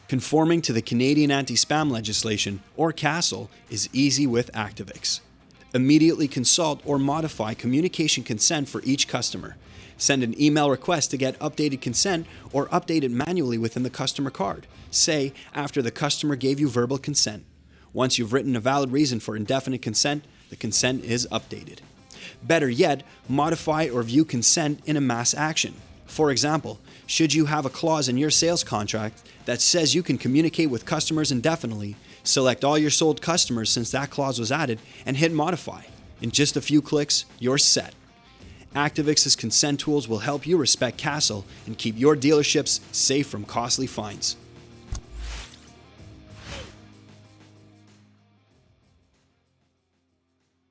Conforming to the Canadian Anti-Spam Legislation, or CASL, is easy with Activix. Immediately consult or modify communication consent for each customer. Send an email request to get updated consent or update it manually within the customer card. Say, after the customer gave you verbal consent. Once you've written a valid reason for indefinite consent, the consent is updated. Better yet, modify or view consent in a mass action. For example, should you have a clause in your sales contract that says you can communicate with customers indefinitely, select all your sold customers since that clause was added and hit modify. In just a few clicks, you're set. Activix's consent tools will help you respect CASL and keep your dealerships safe from costly fines.